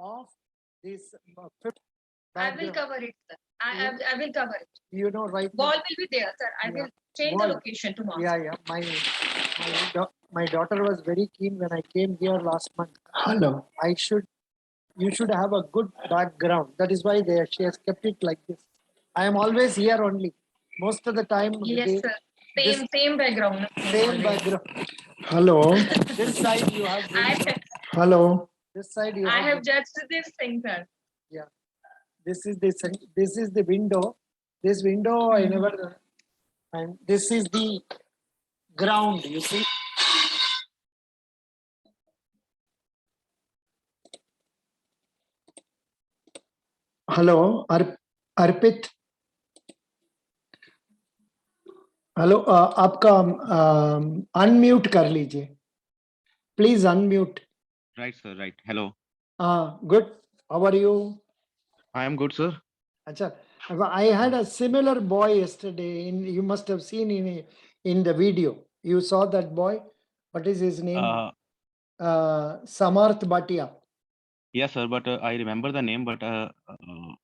of this fifth I will background. cover it, sir. I will cover it. You know, right now. Ball will be there, sir. I Yeah. will change Wall. the location tomorrow. Yeah. My daughter was very keen when I came here last month. Hello. You should have a good background. That is why she has kept it like this. I am always here only. Most of the time, Yes, sir. this Same background. same background. Hello. This side you have window. Hello. This side you I have. have judged this thing, sir. Yeah. This is the window. This window I never. And this is the ground. You see. Hello Arpit hello आपका unmute कर लीजिए please unmute Right, sir. Right. Hello. Good how are you I am good, sir. अच्छा I had a similar boy yesterday you must have seen in the video you saw that boy what is his name Samarth Bhatia Yes, sir. But I remember the name, but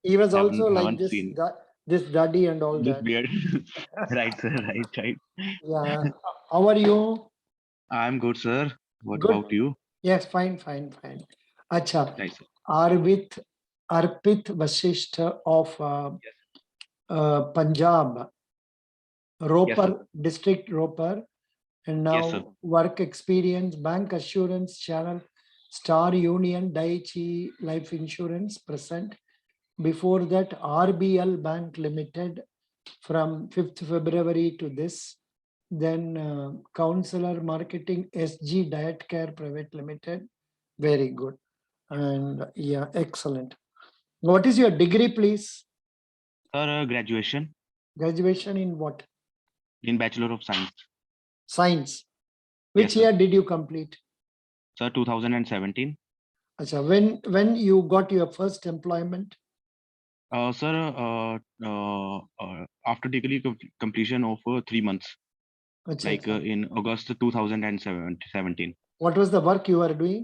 he was also like haven't this seen this daddy and all this that beard. Right, sir. Right. yeah how are you I am good, sir. What Good. about you? yes fine acha Right, sir. Arpit Vasishtha of Punjab Ropar district Ropar and now Yes, sir. work experience bank assurance channel Star Union Daiichi life insurance present before that RBL Bank Limited from 5th February to this then counselor marketing SG Diet Care Private Limited very good and yeah excellent what is your degree please Sir, graduation graduation in what in Bachelor of Science. science which Yes, sir. year did you complete Sir, 2017. Achha, when you got your first employment Sir, after degree completion of 3 months, Achha, like achha. in August 2017. What was the work you were doing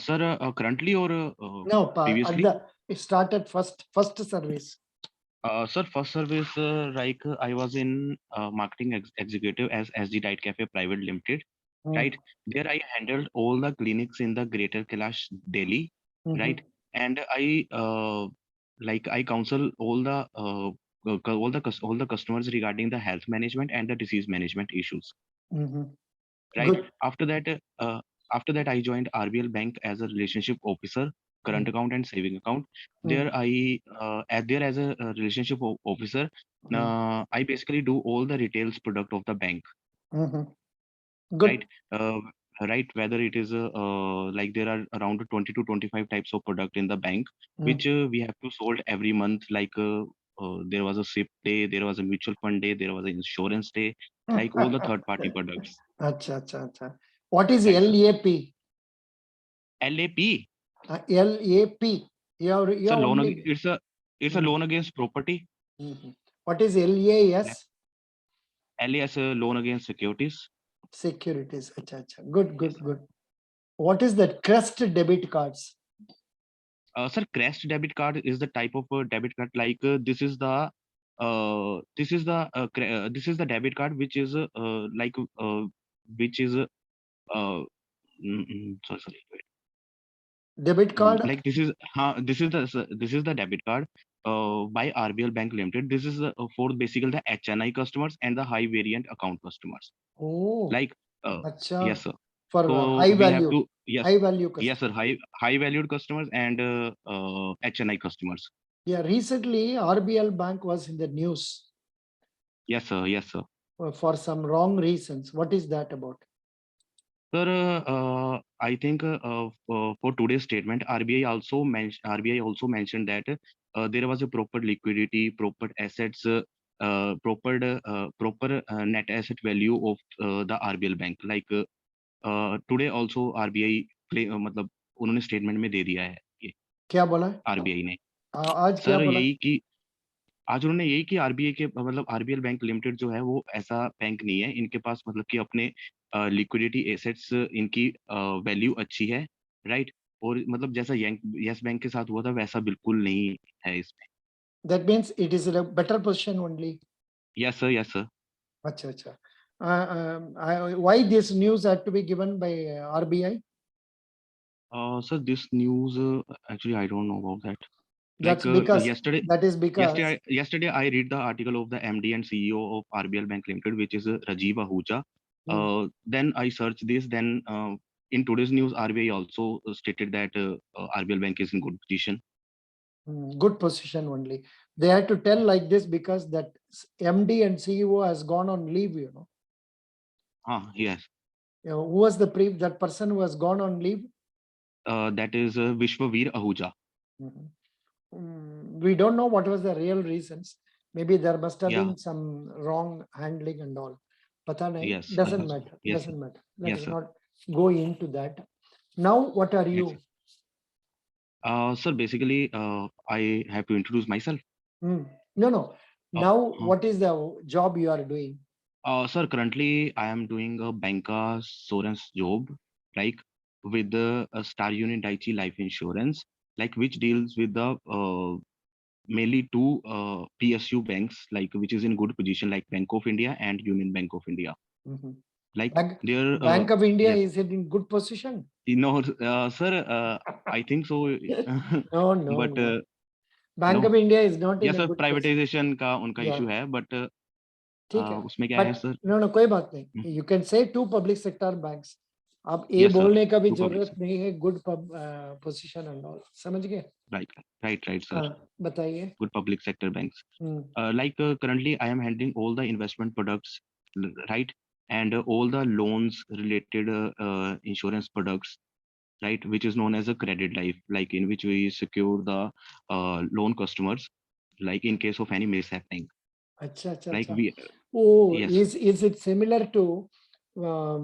Sir, currently or no previously? it started first service Sir, first service, like I was in marketing executive as SG Diet Cafe Private Limited, right? There I handled all the clinics in the Greater Kailash, Delhi, right? And I counsel all the customers regarding the health management and the disease management issues, right? Good. After that, I joined RBL Bank as a relationship officer, current account and saving account. There as a relationship officer, I basically do all the retails product of the bank. Good. Right. Right. Whether it is like there are around 20 to 25 types of product in the bank, which we have to sold every month. Like there was a SIP day, there was a mutual fund day, there was an insurance day, like all the third party products. Acha. What is Right, sir. LAP? LAP. LAP. It's a loan. It's a loan against property. What is LAS? LAS loan against securities. Securities. Acha. Good. What is that? Crest debit cards. Sir, Crest debit card is the type of debit card. Like this is the debit card which is sorry. Wait. Debit card. Like this is the debit card by RBL Bank Limited. This is for basically the HNI customers and the high variant account customers. Oh. Like Acha. yes, sir. For So high we have value. to High value customers. yes, sir. High valued customers and HNI customers. Yeah. Recently, RBL Bank was in the news. Yes, sir. For some wrong reasons. What is that about? Sir, I think for today's statement, RBI also mentioned that there was a proper liquidity, proper assets, proper net asset value of the RBL bank. Like today also RBI मतलब उन्होंने statement में दे दिया है ये क्या बोला RBI ने आज क्या सर बोला यही कि आज उन्होंने यही कि आरबीआई के मतलब आरबीएल बैंक लिमिटेड जो है वो ऐसा बैंक नहीं है इनके पास मतलब कि अपने लिक्विडिटी एसेट्स इनकी वैल्यू अच्छी है राइट और मतलब जैसा यस बैंक के साथ हुआ था वैसा बिल्कुल नहीं है इसमें। That means it is in a better position only. Yes sir, yes sir. Acha, acha. Why this news had to be given by RBI? Sir, this news, actually, I don't know about that. That's Like because that is because yesterday I read the article of the MD and CEO of RBL Bank Limited, which is Rajiv Ahuja. Then I searched this. Then in today's news, RBI also stated that RBL Bank is in good position. good position only. They had to tell like this because that MD and CEO has gone on leave, you know. Yes, Who was that person who has gone on leave? that is Vishwaveer Ahuja. We don't know what was the real reasons. Maybe there must have Yeah. been some wrong handling and all. Pata nahi, Yes, doesn't yes, matter. yes, Doesn't matter. Let yes, us sir. not go into that. Now, what are Yes, you? Sir, basically, I have to introduce myself. No, no. Now, what is the job you are doing? Sir, currently I am doing a banca insurance job, like with the Star Union Daiichi Life Insurance, like which deals with the mainly two PSU banks, like which is in good position, like Bank of India and Union Bank of India. Like their Bank of India, yes, is it in good position? sir, I think so. No, no, But no. Bank no, of India is not in yes, a sir, good position. privatization का उनका Yeah. issue है, but ठीक है. उसमें क्या है But sir? no, कोई बात नहीं. You can say two public sector banks. अब ये Yes, sir. बोलने का भी Two public जरूरत नहीं है. Good position and all. समझ गए? Right, sir. बताइए. Good public sector banks. Like currently, I am handling all the investment products, right, and all the loans related insurance products, right, which is known as a credit life, like in which we secure the loan customers, like in case of any mishappening. अच्छा, Like अच्छा. we, Oh, yes, is it similar to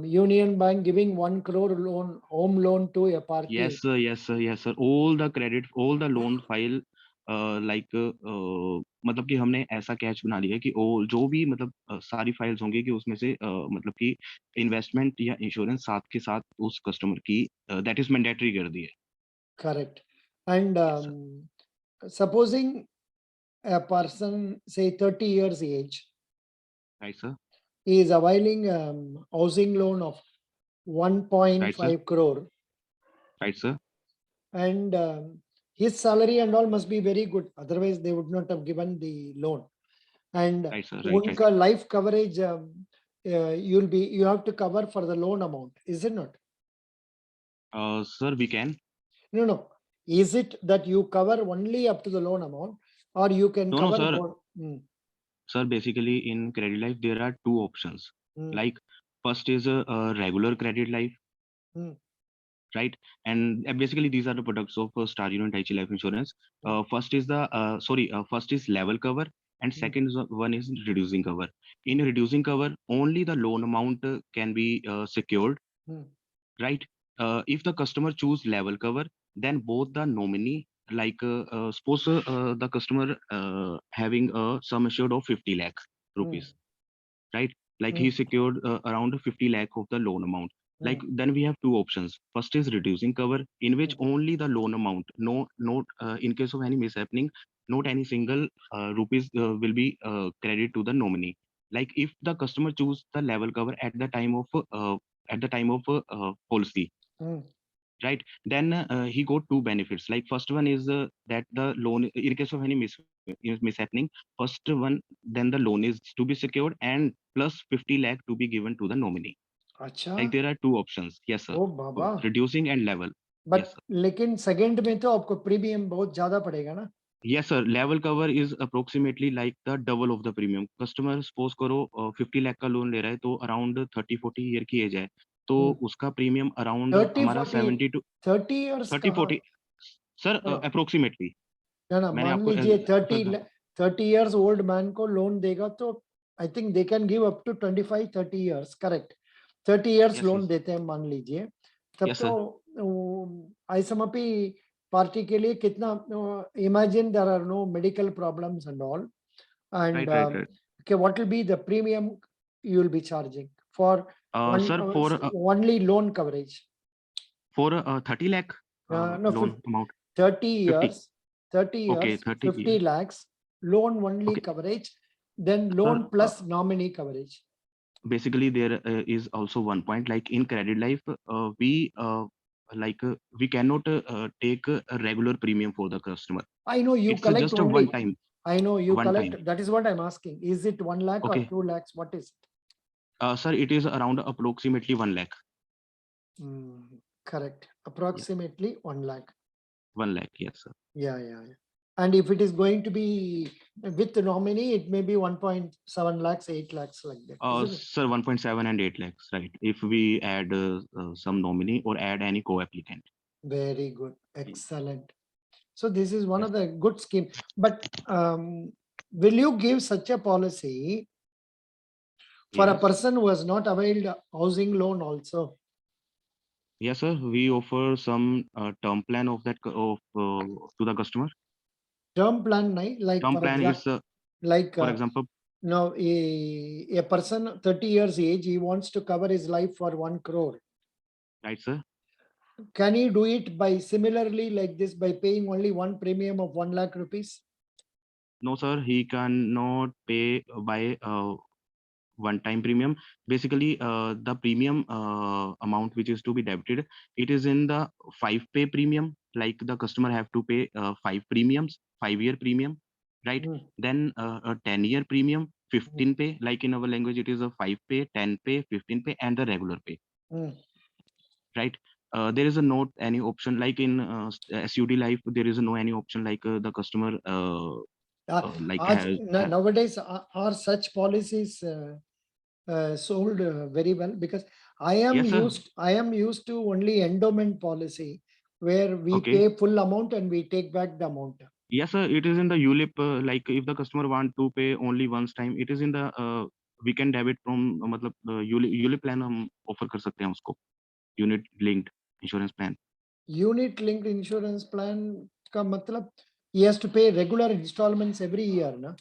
Union Bank giving 1 crore loan, home loan to a party? yes, sir, yes, sir, yes, sir. All the credit, all the loan file, like मतलब कि हमने ऐसा catch बना लिया कि वो जो भी मतलब सारी फाइल्स होंगी कि उसमें से मतलब कि इन्वेस्टमेंट या इंश्योरेंस साथ के साथ उस कस्टमर की दैट इज मैंडेटरी कर दी है. Correct. And Yes, sir. supposing a person, say 30 years age, Right, sir. he is availing housing loan of Right, 1.5 sir. crore, Right, sir. and his salary and all must be very good. Otherwise, they would not have given the loan. And Right, sir. Right, right. unka life coverage, you have to cover for the loan amount, is it not? Sir, we can. No, no. Is it that you cover only up to the loan amount, or you can No, cover sir. more? Sir, basically in credit life there are two options. Like first is a regular credit life. Right, and basically these are the products of Star Union Daiichi Life Insurance. First is the first is level cover, and second one is reducing cover. In reducing cover, only the loan amount can be secured. Right, if the customer choose level cover, then both the nominee, like suppose the customer having a sum assured of 50 lakh rupees, right, like he secured around 50 lakh of the loan amount. Like then we have two options. First is reducing cover, in which only the loan amount, not in case of any mishappening, not any single rupees will be credited to the nominee. Like if the customer choose the level cover at the time of policy, right, then he got two benefits. Like first one is that the loan, in case of any mishappening, first one, then the loan is to be secured and plus 50 lakh to be given to the nominee. अच्छा. Like there are two options. Yes, sir. ओ बाबा. Reducing and level. But Yes, sir. लेकिन second में तो आपको premium बहुत ज्यादा पड़ेगा ना? Yes, sir. Level cover is approximately like the double of the premium. Customer suppose करो 50 लाख का लोन ले रहा है तो around 30-40 ईयर की एज है, तो उसका प्रीमियम अराउंड 30 हमारा 40 70 to 30 इयर्स 30-40 सर हाँ. अप्रोक्सीमेटली. ना ना, मैंने मान आपको लीजिए 30 इयर्स ओल्ड मैन को लोन देगा तो I think they can give up to 25-30 years. Correct, 30 years Yes, loan yes. देते हैं मान लीजिए, तब Yes, तो आईएसएमपी पार्टी के लिए कितना, imagine there are no medical problems and all, Right, and right, right. okay, what will be the premium you will be charging for Sir, for only loan coverage? for 30 lakh No, loan amount? 30 50. years, 30 Okay, years, 30 50 years. lakhs, loan only Okay. coverage, then loan Sir, plus nominee coverage. basically there is also one point, like in credit life, we cannot take a regular premium for the customer. I know you It's collect just a only. one time. I know you One collect. time. That is what I'm asking. Is it 1 lakh or Okay. 2 lakhs? What is it? Sir, it is around approximately 1 lakh. Correct. Approximately 1 lakh. 1 lakh, yes, sir. Yeah. And if it is going to be with the nominee, it may be 1.7 lakhs, 8 lakhs like that. Isn't it? Sir, 1.7 and 8 lakhs, right? If we add some nominee or add any co-applicant. Very good. Excellent. So this is one Yes. of the good scheme. But will you give such a policy for a Yes. person who has not availed a housing loan also? Yes, sir. We offer some term plan of that to the customer. Term plan, like Term for plan is, like for example, now a person 30 years age, he wants to cover his life for 1 crore. right, sir? Can he do it by similarly like this by paying only one premium of 1 lakh rupees? No, sir. He cannot pay by one-time premium. Basically, the premium amount which is to be debited, it is in the 5-pay premium. Like the customer have to pay 5 premiums, 5-year premium, right? Mm. Then a 10-year premium, 15 pay. Like in our language, it is a 5-pay, 10-pay, 15-pay, and the regular pay, Mm. right? There is a not any option like in SUD life. There is no any option like the customer like Nowadays, are such policies sold very well? Because I am yes, sir. used to only endowment policy where we Okay. pay full amount and we take back the amount. Yes, sir. It is in the ULIP. Like if the customer want to pay only once time, it is in the we can debit from मतलब ULIP plan हम offer कर सकते हैं उसको, unit linked insurance plan. Unit linked insurance plan का मतलब he has to pay regular installments every year, ना?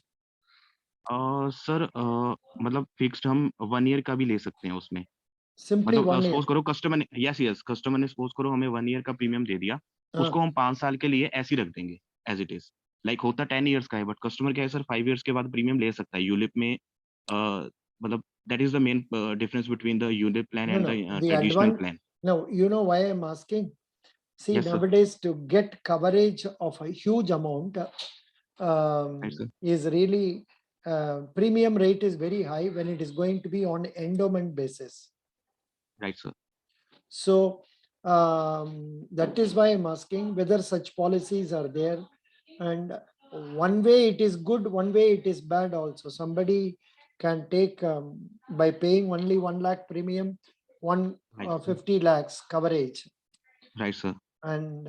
Sir मतलब फिक्स्ड हम 1 ईयर का भी ले सकते हैं उसमें. Simply मतलब 1 year. सपोज करो कस्टमर ने यस कस्टमर ने सपोज करो हमें 1 ईयर का प्रीमियम दे दिया, उसको हम 5 साल के लिए ऐसे ही रख देंगे एज इट इज. लाइक होता 10 इयर्स का है, बट कस्टमर क्या है सर 5 इयर्स के बाद प्रीमियम ले सकता है यूलिप में. मतलब that is the main difference between the ULIP plan and the traditional plan. No, you know why I'm asking? See, Yes, sir. nowadays to get coverage of a huge amount Right, sir. is really premium rate is very high when it is going to be on endowment basis. Right, sir. So that is why I'm asking whether such policies are there. And one way it is good, one way it is bad also. Somebody can take by paying only 1 lakh premium, Right, sir. 50 lakhs coverage. Right, sir. And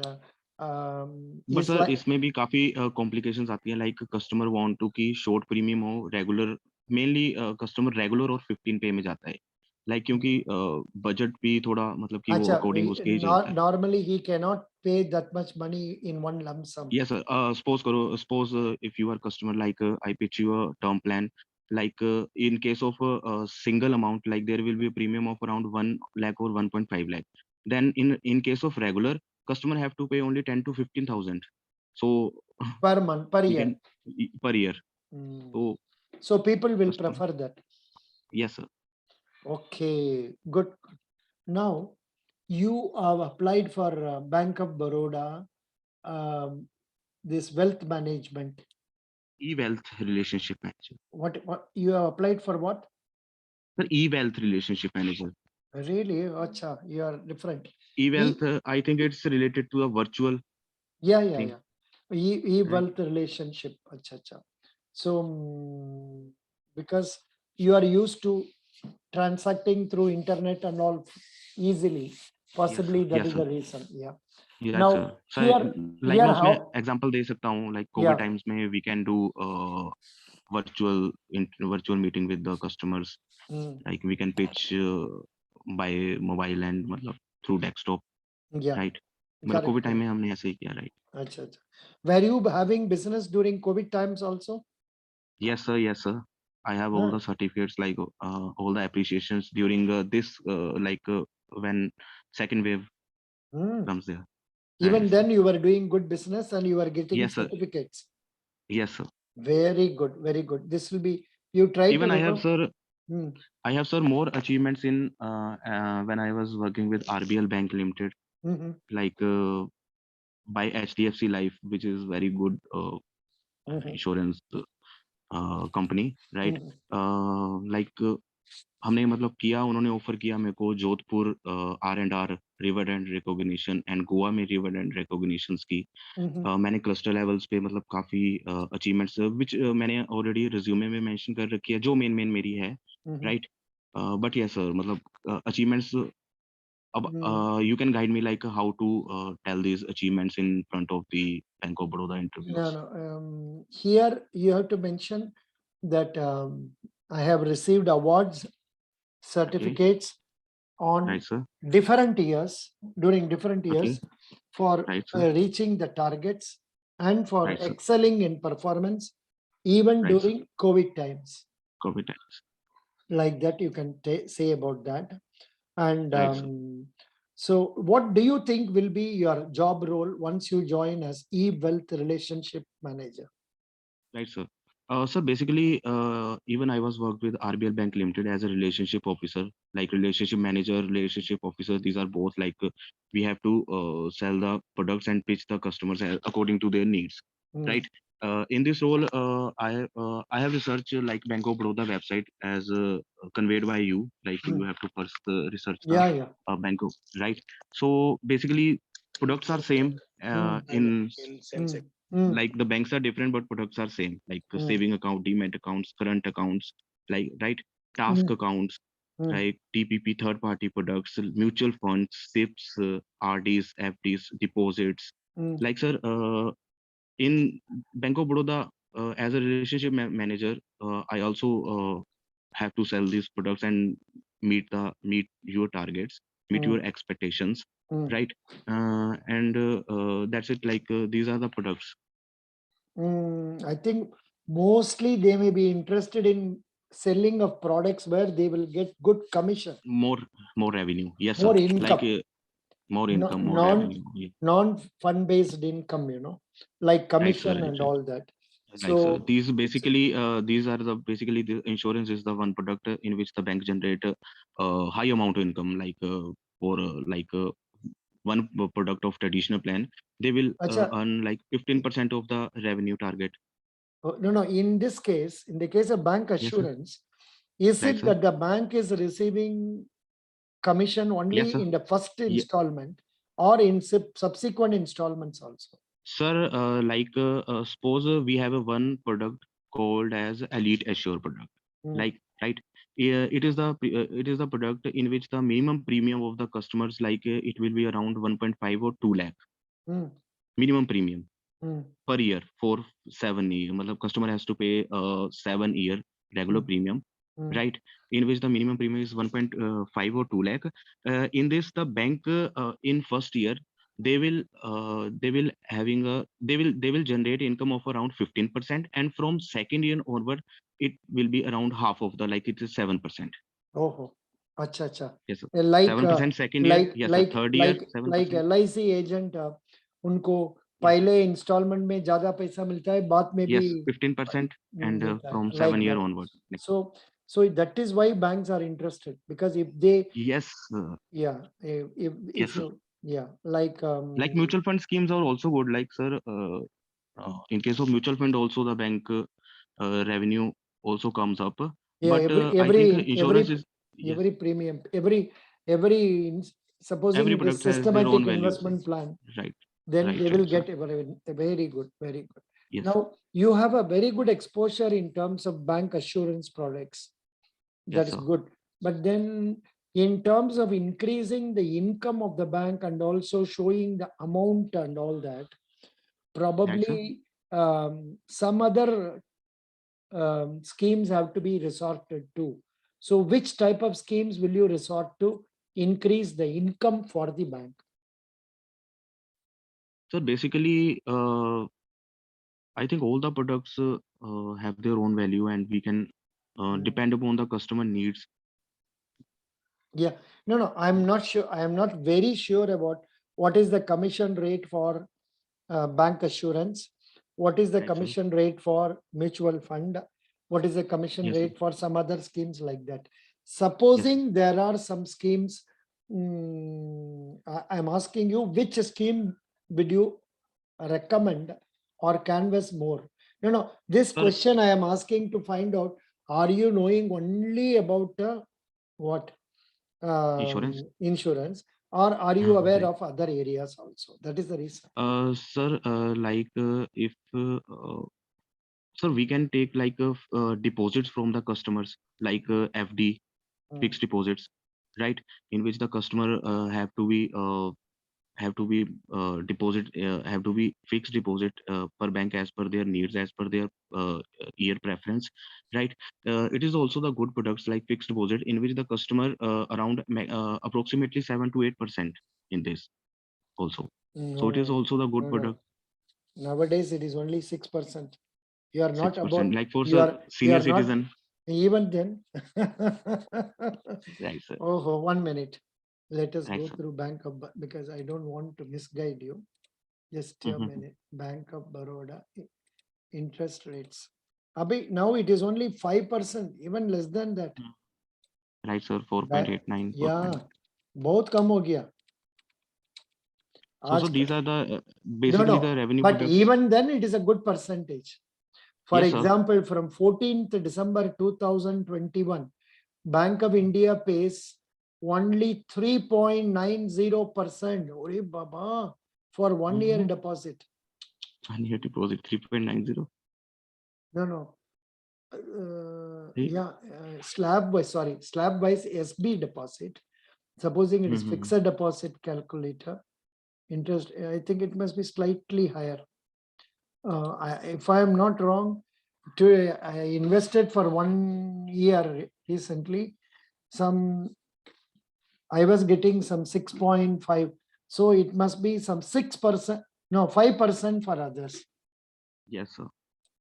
but is sir like, इसमें भी काफी complications आती हैं. Like customer want to की short premium हो, regular mainly customer regular और 15 पे में जाता है. लाइक क्योंकि बजट भी थोड़ा मतलब कि वो Acha, अकॉर्डिंग उसके ही चलता है. normally he cannot pay that much money in one lump sum. Yes, sir. Suppose if you are customer, like I pitch you a term plan, like in case of a single amount, like there will be a premium of around 1 lakh or 1.5 lakh. Then in case of regular, customer have to pay only 10 to 15,000. So Per month, per we year. can per year. So So people will customer, prefer that. yes, sir. Okay, good. Now you have applied for Bank of Baroda, this wealth management. E-wealth relationship manager. What you have applied for? What? Sir, e-wealth relationship manager. Really? Acha, you are different. E-wealth, I think it's related to a virtual Yeah. thing. E-wealth relationship. Acha. So because you are used to transacting through internet and all easily, possibly that Yes, is sir. the reason. Yeah. Yes, Now sir. So here like मैं how? उसमें example दे सकता हूँ, like Yeah. COVID times में we can do virtual meeting with the customers. Like we can pitch by mobile and मतलब through desktop, Yeah. right? मतलब COVID Correct. time में हमने ऐसे ही किया, right? Acha. Were you having business during COVID times also? Yes, sir. Yes, sir. I have all the certificates, like all the appreciations during this when second wave comes there. Even Nice. then you were doing good business and you were getting Yes, sir. certificates. Yes, sir. Very good, very good. This will be, you try to Even I have, remember. sir, Hmm, I have, sir, more achievements in when I was working with RBL Bank Limited, mhm, like by HDFC Life, which is very good mhm, insurance company, right? mhm, Like हमने मतलब किया, उन्होंने offer किया मेरे को Jodhpur R&R river and recognition and Goa में river and recognitions की। mhm, मैंने क्लस्टर लेवल्स पे मतलब काफी अचीवमेंट्स विच मैंने ऑलरेडी रिज्यूमे में मेंशन कर रखी है, जो मेन मेरी है, mhm, right? But yes sir, मतलब अचीवमेंट्स अब mhm. you can guide me like how to tell these achievements in front of the Bank of Baroda No, interviews. no. Here you have to mention that I have received awards, certificates on Right, sir. different years, during different Okay. years for Right, sir. reaching the targets and for Right, sir. excelling in performance, even Right, sir. during COVID times. COVID times. Like that, you can say about that. And Right, sir. so what do you think will be your job role once you join as e-wealth relationship manager? Right, sir. So basically, even I was worked with RBL Bank Limited as a relationship officer, like relationship manager, relationship officer. These are both like we have to sell the products and pitch the customers according to their needs, Hmm, right? In this role, I have researched like Bank of Baroda website as conveyed by you. Like hmm. you have to first research the Yeah, yeah. Bank of, right? So basically, products are same in Hmm, like the banks are different but products are same, like the hmm, saving account, demat accounts, current accounts, like right, task hmm, accounts, hmm, like TPP, third party products, mutual funds, SIPs, RDs, FDs, deposits. hmm, Like sir, in Bank of Baroda, as a relationship manager, I also have to sell these products and meet your targets, meet hmm, your expectations, hmm. right? And that's it. Like these are the products. I think mostly they may be interested in selling of products where they will get good commission, More revenue, yes sir, more like income, more income, more non revenue, yeah. non-fund based income, like Right sir, commission right, and right. all that. Right sir, So these basically these are the basically the insurance is the one product in which the bank generate high amount of income, like for like one product of traditional plan, they will acha, earn like 15% of the revenue target. no, in this case, in the case of bank Yes sir. assurance, is Right it sir. that the bank is receiving commission only Yes sir. in the first Ye- installment or in subsequent installments also? Sir, like suppose we have a one product called as Elite Assure product, Hmm, like right. Yeah, it is the product in which the minimum premium of the customers like it will be around 1.5 or 2 lakh hmm, minimum premium hmm, per year for 7 years. मतलब customer has to pay 7 year regular hmm, premium, hmm, right? In which the minimum premium is 1.5 or 2 lakh. In this, the bank in first year they will generate income of around 15%, and from second year onward it will be around half of the, like it is 7%. Oh, acha, acha. Yes sir. Like 7% second year, yes sir. Third year 7%. LIC agent उनको Yes, पहले instalment में ज्यादा पैसा मिलता है, बाद में भी yes, 15%, and मिलता है, from like 7 year that. onward. So that is why banks are interested, because if they, Yes, yeah, yes if sir. you, yeah, like Like mutual fund schemes are also good, like sir, in case of mutual fund also the bank revenue also comes up, yeah, but I think insurance is, yes, every premium, every supposing every it is product has their own systematic value. investment plan, Right, then right, they will right sir. get a very good, very good. Yes, Now you have a very good exposure in terms of bank assurance products. yes That is sir. good. But then in terms of increasing the income of the bank and also showing the amount and all that, Right sir. probably some other schemes have to be resorted to. So which type of schemes will you resort to increase the income for the bank? So basically I think all the products have their own value, and we can depend upon the customer needs. Yeah, no, I'm not sure. I am not very sure about what is the commission rate for bank assurance? What is the Right, sir. commission rate for mutual fund? What is the commission Yes, sir. rate for some other schemes like that? Supposing there are some schemes, I'm asking you, which scheme would you recommend or canvas more? This Sir- question I am asking to find out, are you knowing only about what? Insurance? Insurance, or are you aware Right. of other areas also? That is the reason. Sir, if sir, we can take like deposits from the customers, like FD, Mm. fixed deposits, right? In which the customer have to be deposit have to be fixed deposit per bank as per their needs, as per their year preference, right? It is also the good products like fixed deposit in which the customer around approximately 7 to 8% in this also. So it is No, also the good no, no. product. Nowadays it is only 6%. You are not 6%, about, like for you sir, are senior not- citizen, even then. right, sir. Oh, 1 minute. Let us Right, go sir. through Bank of, because I don't want to misguide you. Just a Mhm. minute. Bank of Baroda interest rates. Abhi, now it is only 5%, even less than that. Right, sir. 4.89%. Yeah, बहुत कम हो गया. So these are the basically the revenue But products. even then it is a good percentage. For Yes, sir. example, from 14th December 2021, Bank of India pays only 3.90%. Ore Baba, for 1 year Mhm. deposit. 1 year deposit 3.90. No. Hey. Yeah, slab wise SB deposit. Supposing it is Mhm. fixed deposit calculator, interest, I think it must be slightly higher. If I am not wrong, I invested for 1 year recently. I was getting some 6.5. So it must be some 6%, no, 5% for others. Yes, sir.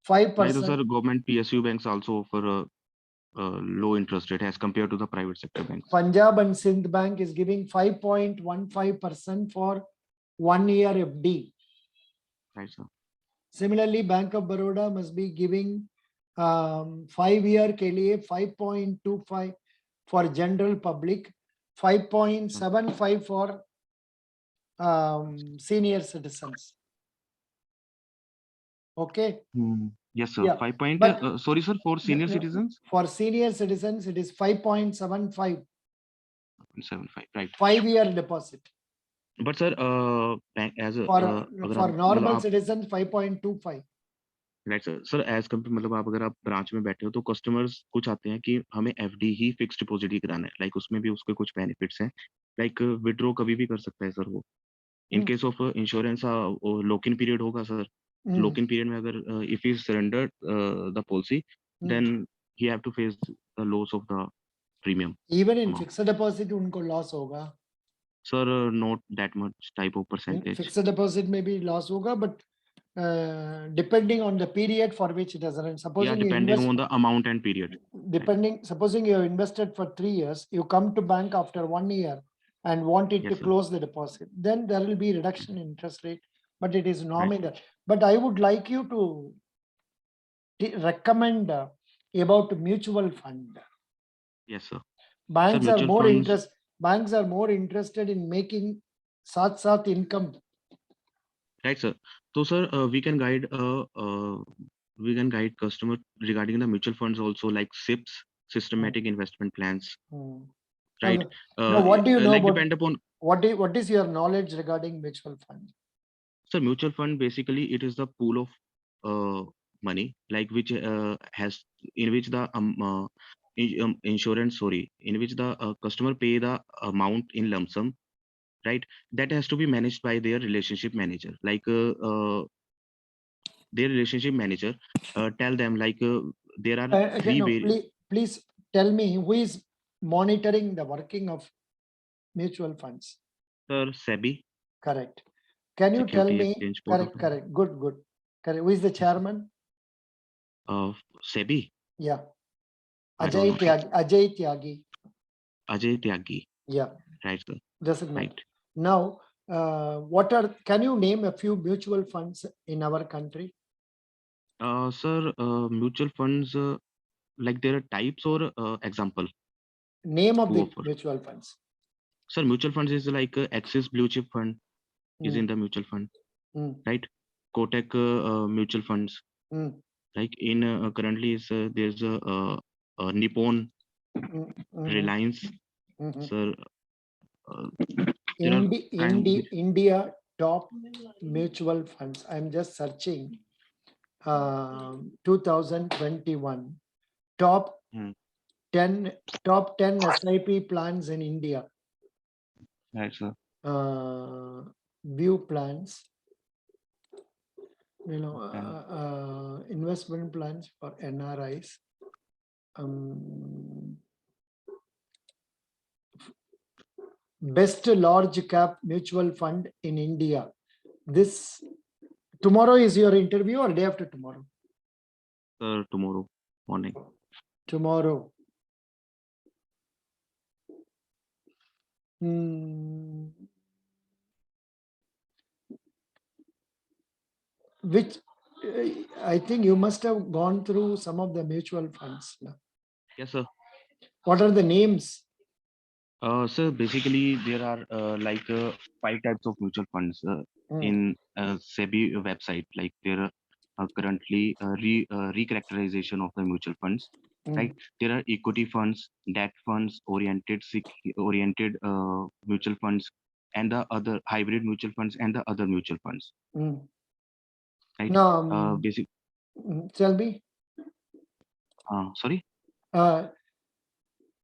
5%. Neither, sir, government PSU banks also offer a low interest rate as compared to the private sector banks. Punjab and Sindh Bank is giving 5.15% for 1 year FD. Right, sir. Similarly, Bank of Baroda must be giving 5 year के लिए 5.25 for general public, 5.75 for senior citizens. Okay. Yes, sir. Yeah, 5 point. but- Sorry, sir. For senior No, citizens, for senior citizens, it is 5.75, 75. Right. 5 year deposit. But sir, bank as a For अगर for आप- normal मतलब आप- citizens, 5.25. Right sir. Sir as compare मतलब आप अगर आप branch में बैठे हो तो कस्टमर्स कुछ आते हैं कि हमें एफडी ही फिक्स्ड डिपॉजिट ही कराना है, लाइक उसमें भी उसके कुछ बेनिफिट्स हैं, लाइक विड्रॉ कभी भी कर सकता है सर वो. In case of insurance lock in period होगा सर. लॉक इन पीरियड में अगर if he surrender the policy then he have to face the loss of the premium. Even in amount. fixed deposit, उनको loss होगा. Sir not that much type of In percentage. fixed deposit में भी loss होगा, but depending on the period for which it has run. या Supposing you depending invest, on the amount and period. supposing you have invested for 3 years, you come to bank after 1 year and want it Yes, to sir. close the deposit, then there will be reduction in interest rate, but it is Right. nominal. But I would like you to recommend about mutual fund. Yes, sir. Banks are mutual more funds- banks are more interested in making साथ income. Right, sir. So, sir, we can guide customer regarding the mutual funds also, like SIPs, systematic investment plans, right? Now, what do you know like about, depend upon, what is your knowledge regarding mutual fund? so mutual fund basically it is the pool of money, like which has in which the insurance, sorry, in which the customer pay the amount in lump sum, right? That has to be managed by their relationship manager, like their relationship manager tell them like there are Okay, three no, ways. please tell me who is monitoring the working of mutual funds. Sir, SEBI, Correct. Can you tell Security me? Exchange Board of Correct. Good. Correct. Who is the chairman? SEBI. Yeah. I don't know, sir. Ajay Tyagi. Ajay Tyagi. Yeah. Right, sir. Doesn't matter. Right. Now, can you name a few mutual funds in our country? Sir, mutual funds, like there are types or example. Name of To the offer. mutual funds. Sir, mutual funds is like Axis Blue Chip Fund is in Mm, the mutual fund, mm, right? Kotak mutual funds, mm, like in currently is there's Nippon, mm, mhm, Reliance. mhm. Sir, there are kind of India top mutual funds. I'm just searching. 2021 top Hmm. 10 SIP plans in India. Right, sir. View plans. Okay. Investment plans for NRIs. Best large cap mutual fund in India. This tomorrow is your interview or day after tomorrow? Sir, tomorrow morning. Tomorrow. Hmm. Which I think you must have gone through some of the mutual funds. No? Yes, sir. What are the names? So basically, there are like 5 types of mutual funds Hmm. in SEBI website. Like there are currently recharacterization of the mutual funds. Hmm. Right, there are equity funds, debt funds, oriented mutual funds, and the other hybrid mutual funds and the other mutual funds. Hmm. Right. Now, Basic. tell me. Sorry.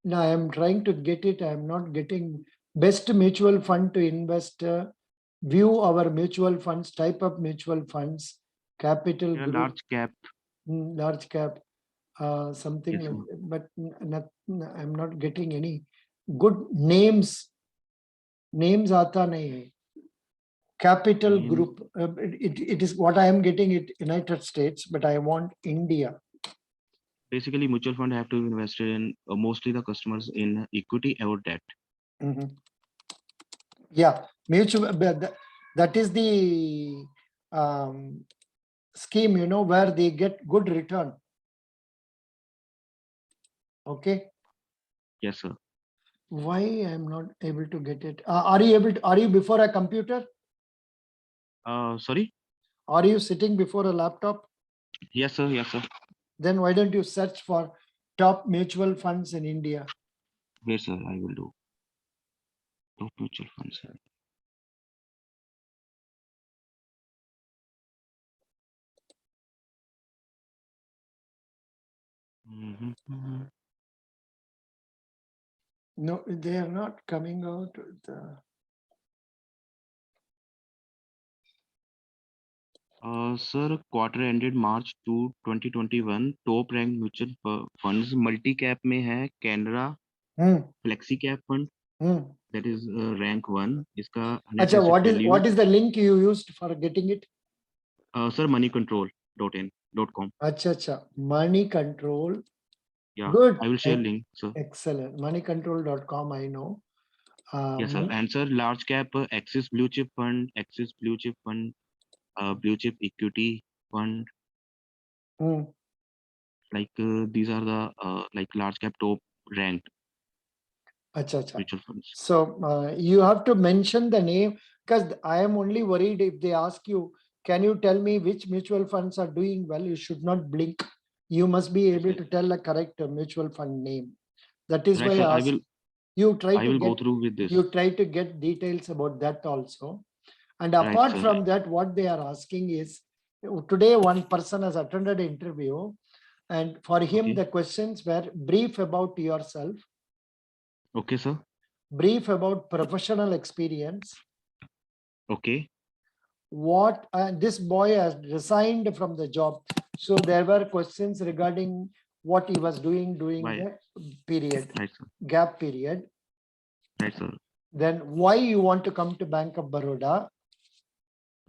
No, I am trying to get it. I am not getting best mutual fund to invest. View our mutual funds, type of mutual funds, capital There are group, large cap. large cap, something Yes, like sir. but I'm not getting any good names. Names aata nahi hai. Capital Names. group. It is what I am getting it United States, but I want India. Basically, mutual fund have to invest in mostly the customers in equity or debt. Mhm. Yeah, mutual. That is the scheme, where they get good return. Okay. Yes, sir. Why I'm not able to get it? Are you able to? Are you before a computer? Sorry. Are you sitting before a laptop? Yes, sir. Yes, sir. Then why don't you search for top mutual funds in India? Yes, sir. I will do. Top mutual funds. Mhm. No, they are not coming out with the. Sir, quarter ended March 2, 2021. Top rank mutual funds multi cap में है Canara Hmm, Flexi Cap Fund, hmm. that is rank 1. इसका net Acha, asset value. what is the link you used for getting it? Sir, moneycontrol.com. Acha, money control. Yeah, Good. I will share link, sir. Excellent. Moneycontrol.com, I know. Yes, sir. And sir, large cap Axis Blue Chip Fund, Axis Blue Chip Fund, Blue Chip Equity Fund. Hmm. Like these are the like large cap top ranked Acha. mutual funds. So you have to mention the name, because I am only worried if they ask you, can you tell me which mutual funds are doing well? You should not blink. You must be able to tell a correct mutual fund name. That is Right, why sir. I asked. You try I to will go get through with this. you try to get details about that also. And Right, apart sir. from that, what they are asking is, today one person has attended an interview, and for him Okay. the questions were brief about yourself, Okay, sir. brief about professional experience. Okay. What this boy has resigned from the job, so there were questions regarding what he was doing during Why? the period, Right, sir. gap period. Right, sir. Then why you want to come to Bank of Baroda?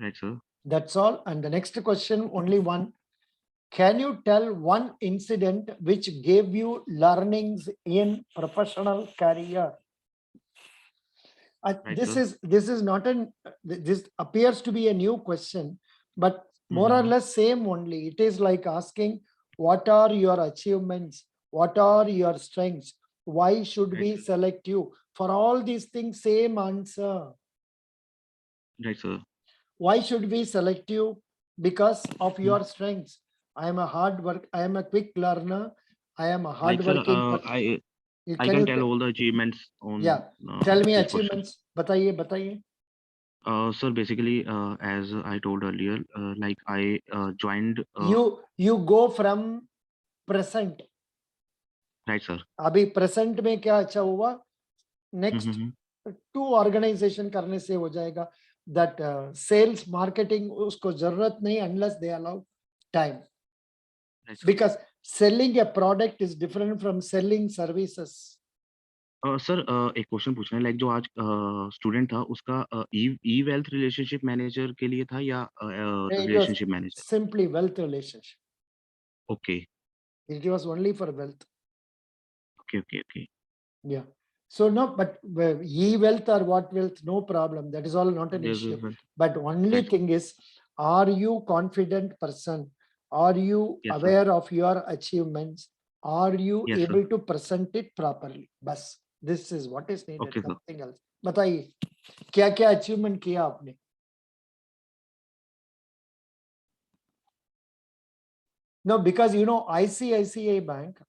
Right, sir. That's all. And the next question, only one. Can you tell one incident which gave you learnings in professional career? Right, This sir? is not an, this appears to be a new question, but more or Mhm. less same only. It is like asking, what are your achievements? What are your strengths? Why should Right, we sir. select you? For all these things, same answer. Right, sir. Why should we select you? Because of Hmm. your strengths. I am a hard work. I am a quick learner. I am a Like, sir, hardworking. I Can can you? tell all the achievements on Yeah. Tell me this question. achievements. बताइए. Sir, basically, as I told earlier, like I joined. You go from present. Right, sir. अभी present में क्या अच्छा हुआ? Next Mm-hmm. To organisation करने से हो जाएगा. That sales marketing उसको जरूरत नहीं unless they allow time. Right, sir. Because selling a product is different from selling services. Sir एक क्वेश्चन पूछना है, लाइक जो आज स्टूडेंट था उसका ई वेल्थ रिलेशनशिप मैनेजर के लिए था या It was relationship manager? simply wealth relationship. Okay It was only for wealth. Okay okay okay Yeah. So no, but wealth or what wealth, no problem. That is all not an issue. But only Right. thing is, are you confident person? Are you Yes, sir. aware of your achievements? Are you Yes, sir. able to present it properly? Bas, this is what is needed. Okay, sir. Nothing else. बताइए क्या क्या achievement किया आपने? No, because you know ICICI Bank.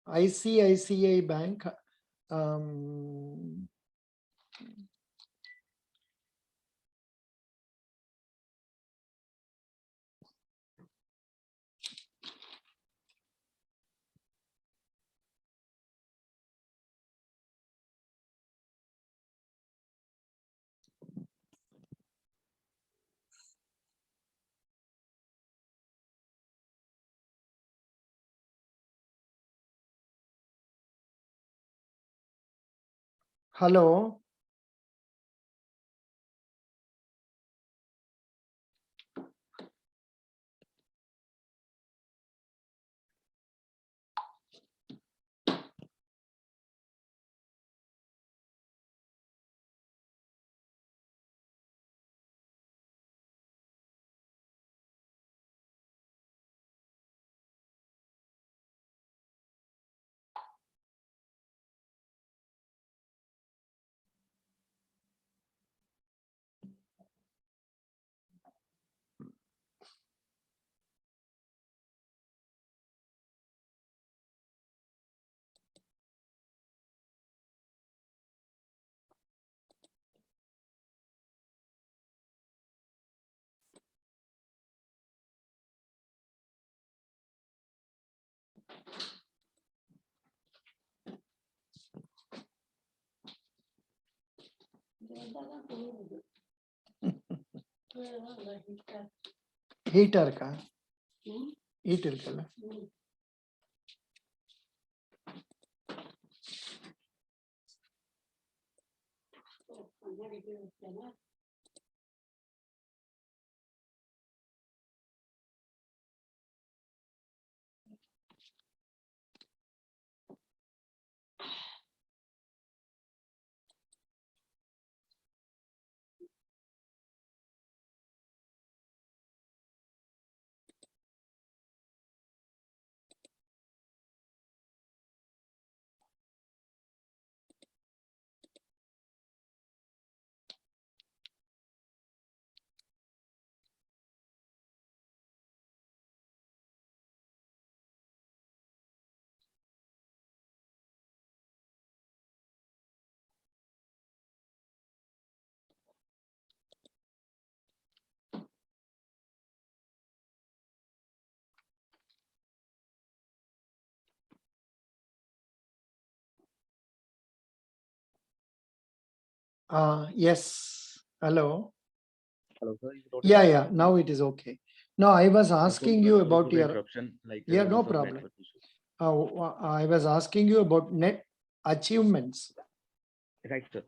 ICICI Bank. Um, hello. Heater का heater का yes. Hello. Hello, sir. Yeah. Now it is okay. No, I was asking you about your. interruption. Like Yeah, no problem. I was asking you about net achievements. Right, sir.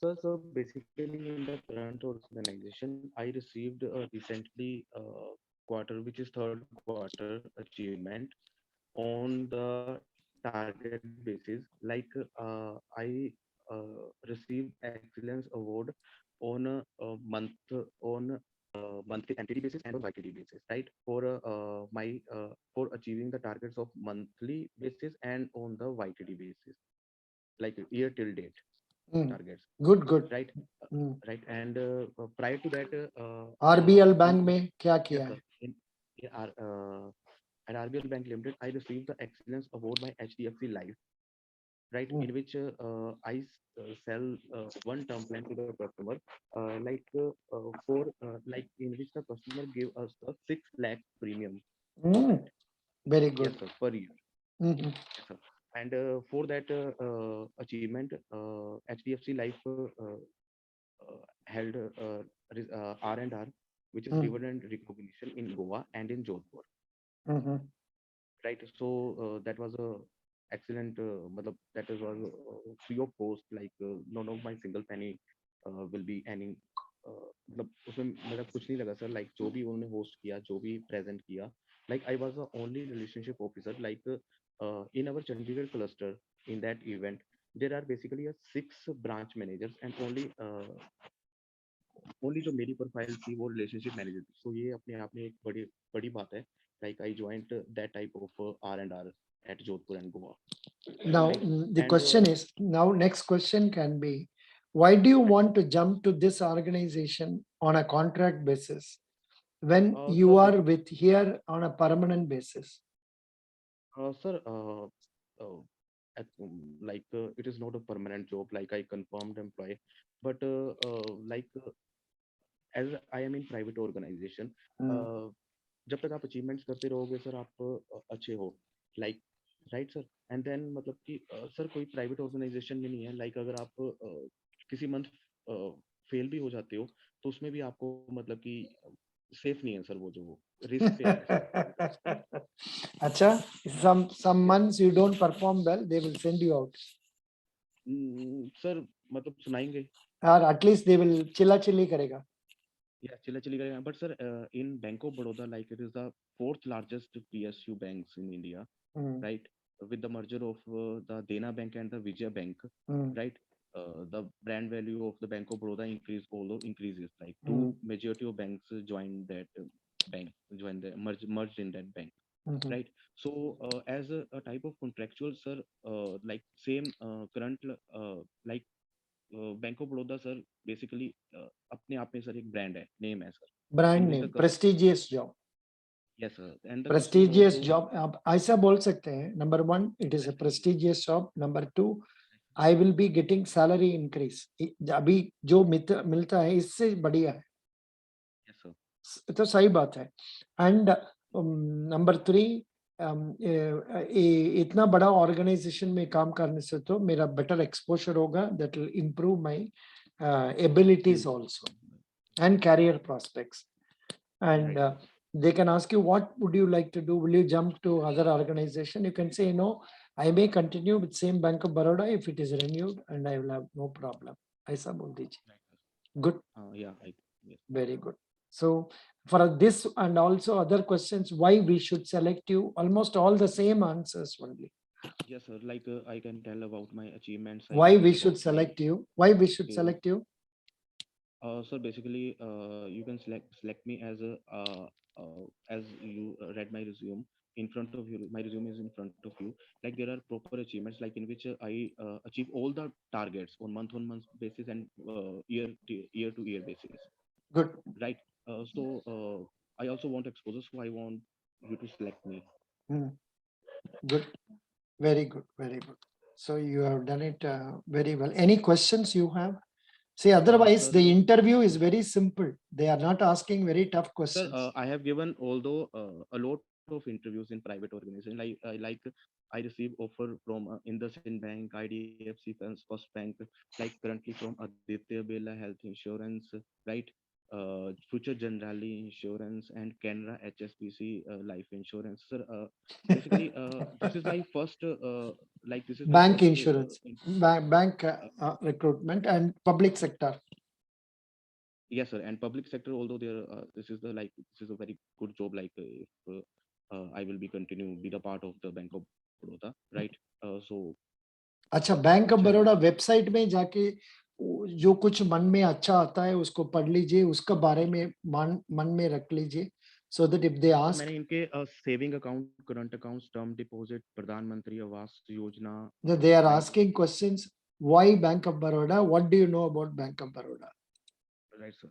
So basically, in the current organization, I received recently quarter, which is third quarter achievement on the target basis. Like I received excellence award on a month on monthly entity basis and on YTD basis, right? For achieving the targets of monthly basis and on the YTD basis, like year till date Hmm. targets, Good, good. right? Hmm. Right. And prior to that, RBL in, bank में क्या yes, किया sir. है? In our, at RBL Bank Limited, I received the Excellence Award by HDFC Life, right? Hmm. In which sell one term plan to the customer, like in which the customer gave us a 6 lakh premium, Hmm. Very yes, good. sir, per year. Mhm. Yes, sir. And for that achievement, HDFC Life held R&R, which is Hmm. dividend recognition in Goa and in Jodhpur, Mhm. right? So that was a excellent, that was free of cost. Like none of my single penny will be any. मतलब उसमें मेरा कुछ नहीं लगा sir. Like जो भी उन्होंने host किया, जो भी present किया, like I was the only relationship officer. Like in our Chandigarh cluster, in that event, there are basically 6 branch managers and only जो मेरी प्रोफाइल थी वो रिलेशनशिप मैनेजर थी. सो ये अपने आप में एक बड़ी बड़ी बात है. Like I joined that type of R&R at Jodhpur and Goa. Now, Right. the And question is, now next question can be, why do you want to jump to this organization on a contract basis when you sir, are with here on a permanent basis? sir, it is not a permanent job. Like I confirmed employee, but as I am in private organization, Hmm. जब तक आप achievements करते रहोगे sir, आप अच्छे हो. Like right sir. And then मतलब कि सर कोई प्राइवेट ऑर्गेनाइजेशन में नहीं है. लाइक अगर आप किसी मंथ फेल भी हो जाते हो तो उसमें भी आपको मतलब कि सेफ नहीं है सर. वो जो रिस्क पे है sir. Acha, some months you don't perform well, they will send you out. Sir मतलब सुनाएंगे. Or at least they will chilla करेगा. Yeah, chilla करेगा. But sir, in Bank of Baroda, like it is the 4th largest PSU banks in India, Hmm. right? With the merger of the Dena Bank and the Vijaya Bank, Hmm. right? The brand value of the Bank of Baroda increases. Like two majority of banks joined that bank, merged in that bank, Mhm. right? So as a type of contractual, sir, like same current like bank of Baroda sir basically अपने आप में sir एक brand है, name है sir. Brand name, prestigious job. Yes sir. And the Prestigious job. आप ऐसा बोल सकते हैं. Number one, it is a prestigious job. Number two, I will be getting salary increase. अभी जो मिलता है इससे बढ़िया है. Yes sir. तो सही बात है. And number three, इतना बड़ा ऑर्गेनाइजेशन में काम करने से तो मेरा बेटर एक्सपोजर होगा. That will improve my abilities also and career prospects. And they can ask you, what would you like to do? Will you jump to other organization? You can say, no, I may continue with same Bank of Baroda if it is renewed, and I will have no problem. ऐसा बोल दीजिए. Good. Yeah, yes. Very good. So for this and also other questions, why we should select you, almost all the same answers only. Yes sir. Like I can tell about my achievements. I Why can we tell should about my, select you? Why we should Okay. select you? So basically, you can select me as you read my resume in front of you. My resume is in front of you. Like there are proper achievements, like in which I achieve all the targets on month basis and year to year basis. Good. Right. So I also want exposure, so I want you to select me. Good. Very good. Very good. So you have done it very well. Any questions you have? See, otherwise sir, the interview is very simple. They are not asking very tough Sir, questions. I have given although a lot of interviews in private organizations. Like I receive offer from IndusInd Bank, IDFC First Bank, like currently from Aditya Birla Health Insurance, right? Future Generali Insurance and Canara HSBC Life Insurance. Sir, basically, this is my first this is my Bank first, insurance, bank recruitment and public sector. Yes, sir. And public sector, although there, this is the like this is a very good job. Like if I will be continue be the part of the Bank of Baroda, right? So अच्छा, bank of अच्छा है। Baroda website में जाके जो कुछ मन में अच्छा आता है उसको पढ़ लीजिए, उसका बारे में मन में रख लीजिए, so that if they तो ask, मैंने इनके saving account, current accounts, term deposit, प्रधानमंत्री Awas Yojana, that they are Right. asking questions, why Bank of Baroda? What do you know about Bank of Baroda? Right sir,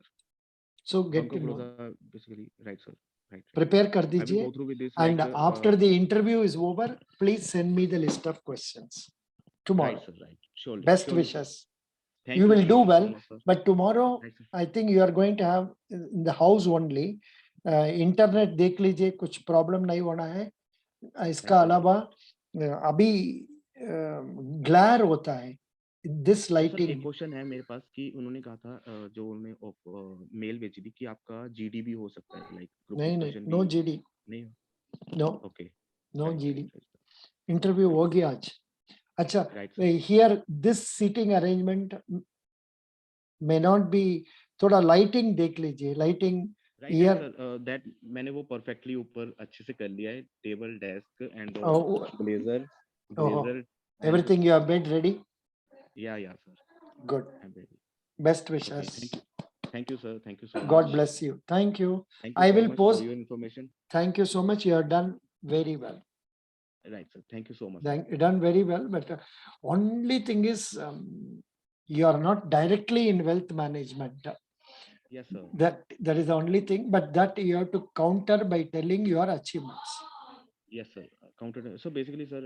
So get bank to of know, Baroda basically, right sir, right. prepare कर I will दीजिए, go through with this and like after the interview is over, please send me the list of questions tomorrow. right, sir, right. Surely. Best surely, sir. wishes. Thank You will thank do you so well, much, sir. but tomorrow Right, sir. I think you are going to have in the house only. Internet देख लीजिए, कुछ problem नहीं होना है। इसका Right, sir. अलावा अभी ग्लैर होता है, दिस तो सर लाइटिंग। एक क्वेश्चन है मेरे पास कि उन्होंने कहा था जो उन्होंने मेल भेजी थी कि आपका जीडी भी हो सकता है, लाइक ग्रुप नहीं नहीं, डिस्कशन नो भी जीडी, नहीं। No okay, no right, GD. Right, interview हो गया आज। अच्छा, right sir, here this seating arrangement may not be, थोड़ा लाइटिंग देख लीजिए, lighting right here. Sir, that मैंने वो परफेक्टली ऊपर अच्छे से कर लिया है, table, desk and Oh, blazer, oh, blazer, everything you have made ready? या sir, Good. I am ready. Best okay, wishes. Thank you sir, thank you so God much, bless you. Thank you. Thank you I so will much for post. Your information. Thank you so much. You have done very well. Right sir, thank you so much. Done very well. But only thing is, you are not directly in wealth management. Yes sir, That is the only thing. But that you have to counter by telling your achievements. yes sir, counted. So basically sir,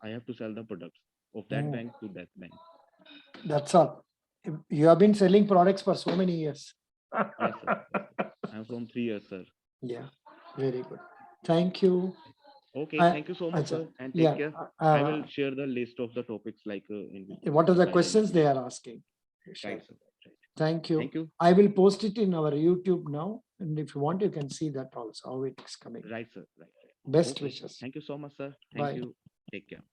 I have to sell the products of that Mm. bank to that bank. That's all. You have been selling products for so many years. Yes sir, I am from 3 years sir. Yeah, very good. Thank you. Okay, I- thank you so much Acha, sir, and take yeah, care. I will share the list of the topics like in which what are the I questions will- they are asking? Sure. right sir, right. Thank you. Thank you, I will post it in our YouTube now, and if you want, you can see that also, how it is coming. right sir, right. Best Okay, wishes. thank you so much sir, thank Bye. you, take care.